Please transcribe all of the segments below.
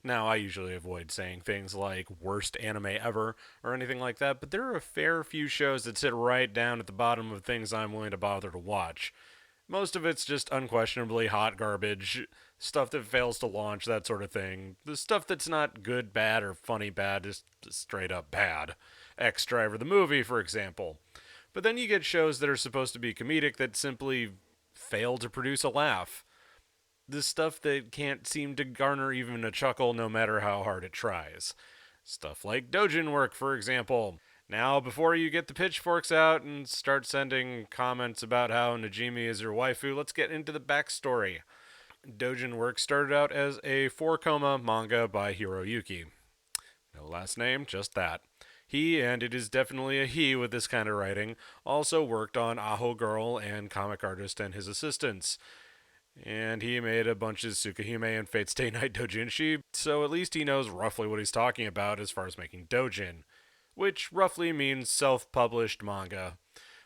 Now, I usually avoid saying things like worst anime ever or anything like that, but there are a fair few shows that sit right down at the bottom of things I'm willing to bother to watch. Most of it's just unquestionably hot garbage, stuff that fails to launch, that sort of thing. The stuff that's not good bad or funny bad, just straight up bad. X Driver the movie, for example. But then you get shows that are supposed to be comedic that simply fail to produce a laugh. This stuff that can't seem to garner even a chuckle no matter how hard it tries. Stuff like Doujin work, for example. Now, before you get the pitchforks out and start sending comments about how Najimi is your waifu, let's get into the backstory. Doujin work started out as a 4 koma manga by Hiroyuki. No last name, just that. He, and it is definitely a he with this kind of writing, also worked on Aho Girl and Comic Artist and his assistants. And he made a bunch of Tsukahime and Fate Stay Night Dojinshi, so at least he knows roughly what he's talking about as far as making Dojin, which roughly means self-published manga.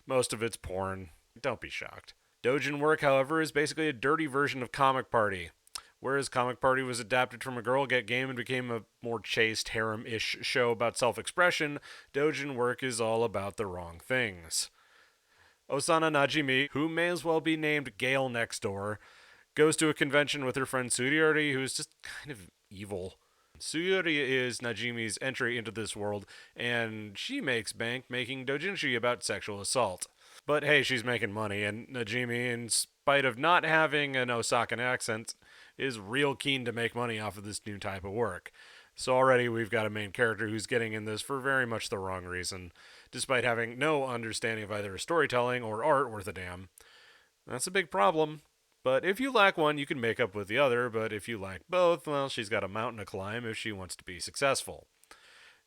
Most of it's porn. Don't be shocked. Dojin work, however, is basically a dirty version of Comic Party. Whereas Comic Party was adapted from a Girl Get Game and became a more chaste, harem-ish show about self-expression, Dojin work is all about the wrong things. Osana Najimi, who may as well be named Gale next door, goes to a convention with her friend Suriori, who is just kind of evil. Suyuri is Najimi's entry into this world, and she makes bank making doujinshi about sexual assault. But hey, she's making money, and Najimi, in spite of not having an Osakan accent, is real keen to make money off of this new type of work. So already we've got a main character who's getting in this for very much the wrong reason, despite having no understanding of either storytelling or art worth a damn. That's a big problem. But if you lack one, you can make up with the other, but if you lack both, well, she's got a mountain to climb if she wants to be successful.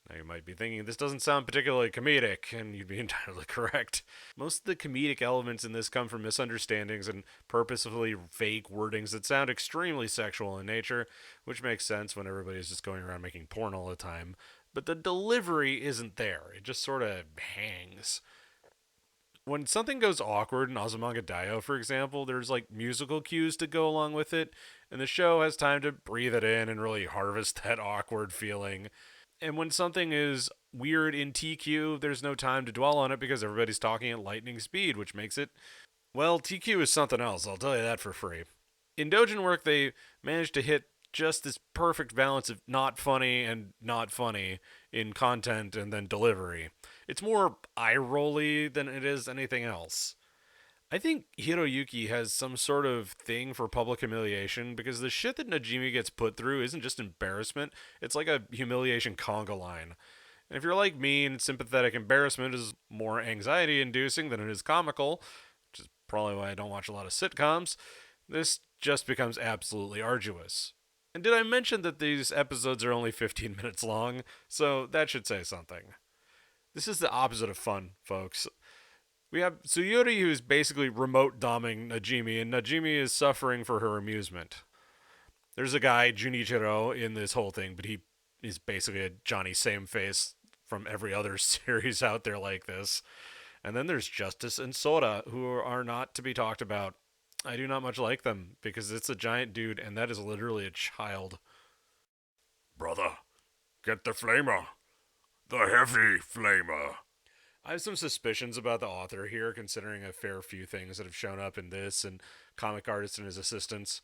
Now you might be thinking this doesn't sound particularly comedic, and you'd be entirely correct. Most of the comedic elements in this come from misunderstandings and purposefully fake wordings that sound extremely sexual in nature, which makes sense when everybody's just going around making porn all the time. But the delivery isn't there, it just sort of hangs. When something goes awkward in Azumanga Daioh, for example, there's like musical cues to go along with it, and the show has time to breathe it in and really harvest that awkward feeling. And when something is weird in TQ, there's no time to dwell on it because everybody's talking at lightning speed, which makes it, well, TQ is something else, I'll tell you that for free. In Dojin work, they managed to hit just this perfect balance of not funny and not funny in content and then delivery. It's more eye rolly than it is anything else. I think Hiroyuki has some sort of thing for public humiliation because the shit that Najimi gets put through isn't just embarrassment, it's like a humiliation conga line. And if you're like me and sympathetic embarrassment is more anxiety inducing than it is comical, which is probably why I don't watch a lot of sitcoms, this just becomes absolutely arduous. And did I mention that these episodes are only 15 minutes long? So that should say something. This is the opposite of fun, folks. We have Tsuyuri, who's basically remote doming Najimi, and Najimi is suffering for her amusement. There's a guy, Junichiro, in this whole thing, but he is basically a Johnny Same Face from every other series out there like this. And then there's Justice and Sora, who are not to be talked about. I do not much like them, because it's a giant dude, and that is literally a child. Brother, get the flamer. The heavy flamer. I have some suspicions about the author here, considering a fair few things that have shown up in this and Comic Artist and his assistants.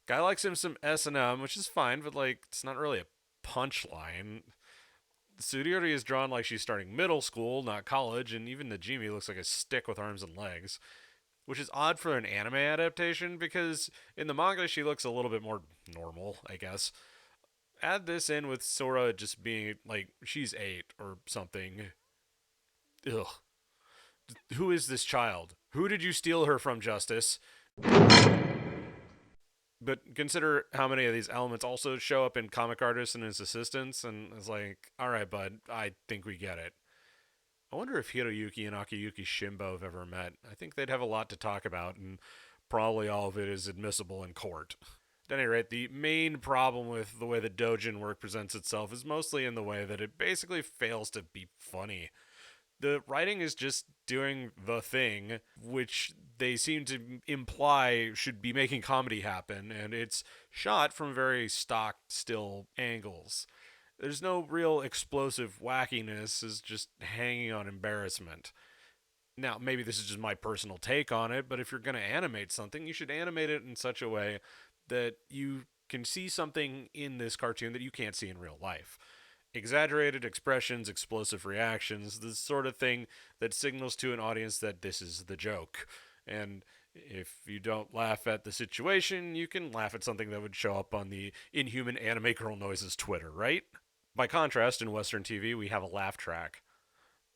Guy likes him some S&M, which is fine, but like it's not really a punchline. Sudiri is drawn like she's starting middle school, not college, and even Najimi looks like a stick with arms and legs, which is odd for an anime adaptation because in the manga she looks a little bit more normal, I guess. Add this in with Sora just being like she's 8 or something. Ugh. Who is this child? Who did you steal her from, Justice? But consider how many of these elements also show up in Comic Artist and his assistants, and it's like, alright, bud, I think we get it. I wonder if Hiroyuki and Akiyuki Shimbo have ever met. I think they'd have a lot to talk about, and probably all of it is admissible in court. At any rate, the main problem with the way the Dojin work presents itself is mostly in the way that it basically fails to be funny. The writing is just doing the thing, which they seem to imply should be making comedy happen, and it's shot from very stock, still angles. There's no real explosive wackiness, it's just hanging on embarrassment. Now, maybe this is just my personal take on it, but if you're going to animate something, you should animate it in such a way that you can see something in this cartoon that you can't see in real life. Exaggerated expressions, explosive reactions, the sort of thing that signals to an audience that this is the joke. And if you don't laugh at the situation, you can laugh at something that would show up on the Inhuman Anime Girl Noises Twitter, right? By contrast, in Western TV, we have a laugh track.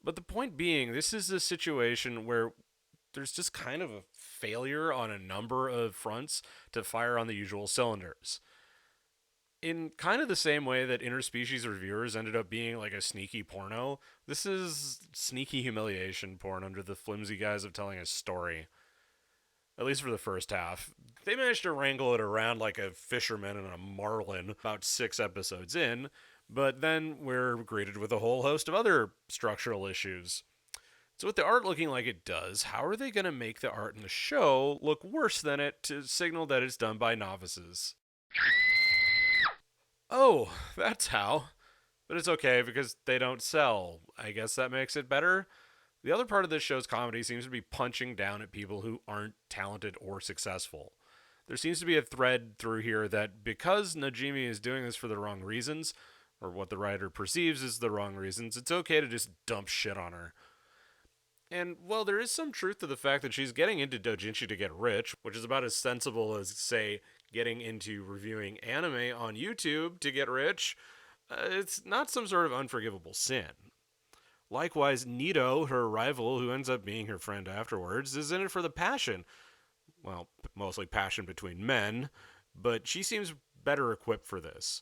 But the point being, this is a situation where there's just kind of a failure on a number of fronts to fire on the usual cylinders. In kind of the same way that interspecies reviewers ended up being like a sneaky porno, this is sneaky humiliation porn under the flimsy guise of telling a story. At least for the first half. They managed to wrangle it around like a fisherman and a marlin about 6 episodes in, but then we're greeted with a whole host of other structural issues. So, with the art looking like it does, how are they going to make the art in the show look worse than it to signal that it's done by novices? Oh, that's how. But it's okay because they don't sell. I guess that makes it better. The other part of this show's comedy seems to be punching down at people who aren't talented or successful. There seems to be a thread through here that because Najimi is doing this for the wrong reasons, or what the writer perceives as the wrong reasons, it's okay to just dump shit on her. And while there is some truth to the fact that she's getting into doujinshi to get rich, which is about as sensible as, say, getting into reviewing anime on YouTube to get rich, it's not some sort of unforgivable sin. Likewise, Nito, her rival, who ends up being her friend afterwards, is in it for the passion. Well, mostly passion between men, but she seems better equipped for this.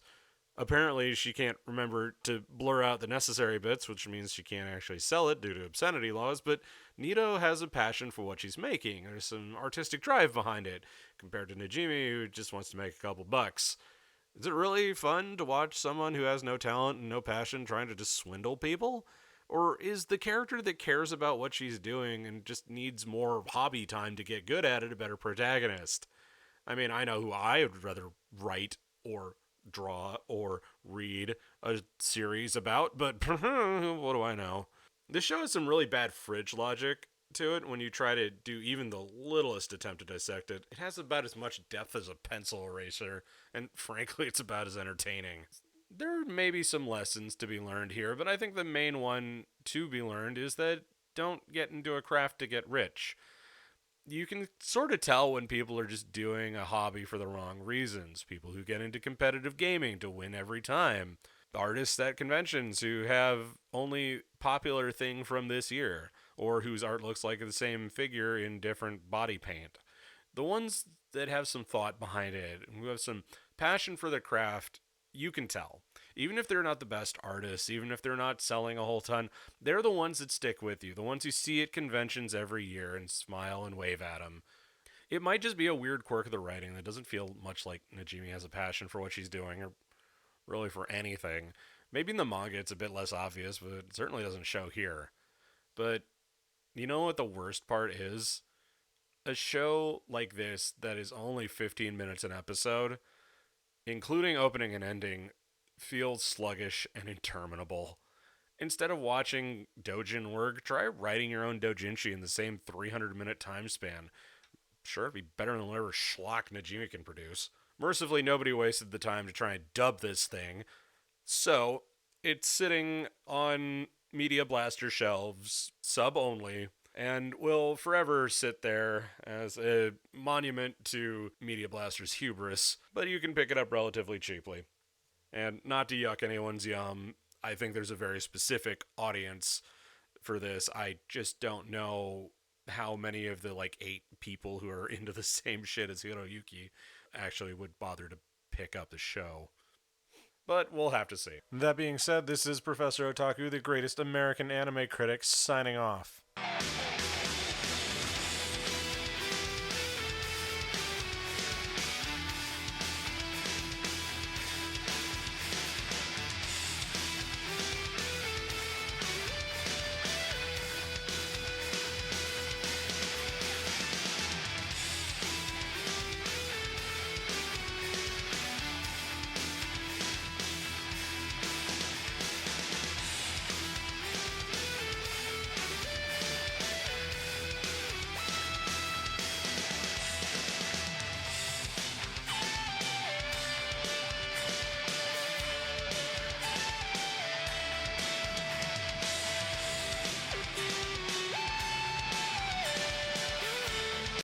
Apparently, she can't remember to blur out the necessary bits, which means she can't actually sell it due to obscenity laws, but Nito has a passion for what she's making. There's some artistic drive behind it, compared to Najimi, who just wants to make a couple bucks. Is it really fun to watch someone who has no talent and no passion trying to just swindle people? Or is the character that cares about what she's doing and just needs more hobby time to get good at it a better protagonist? I mean, I know who I would rather write or draw or read a series about, but what do I know? This show has some really bad fridge logic to it when you try to do even the littlest attempt to dissect it. It has about as much depth as a pencil eraser, and frankly, it's about as entertaining. There may be some lessons to be learned here, but I think the main one to be learned is that don't get into a craft to get rich. You can sort of tell when people are just doing a hobby for the wrong reasons. People who get into competitive gaming to win every time. Artists at conventions who have only popular thing from this year, or whose art looks like the same figure in different body paint. The ones that have some thought behind it, who have some passion for the craft, you can tell. Even if they're not the best artists, even if they're not selling a whole ton, they're the ones that stick with you, the ones who see at conventions every year and smile and wave at them. It might just be a weird quirk of the writing that doesn't feel much like Najimi has a passion for what she's doing, or really for anything. Maybe in the manga it's a bit less obvious, but it certainly doesn't show here. But you know what the worst part is? A show like this that is only 15 minutes an episode, including opening and ending, feels sluggish and interminable. Instead of watching Doujin work, try writing your own doujinshi in the same 300-minute time span. Sure, it'd be better than whatever schlock Najimi can produce. Mercifully, nobody wasted the time to try and dub this thing, so it's sitting on Media Blaster shelves, sub only, and will forever sit there as a monument to Media Blaster's hubris, but you can pick it up relatively cheaply. And not to yuck anyone's yum, I think there's a very specific audience for this. I just don't know how many of the like 8 people who are into the same shit as Hiroyuki actually would bother to pick up the show. But we'll have to see. That being said, this is Professor Otaku, the greatest American anime critic, signing off.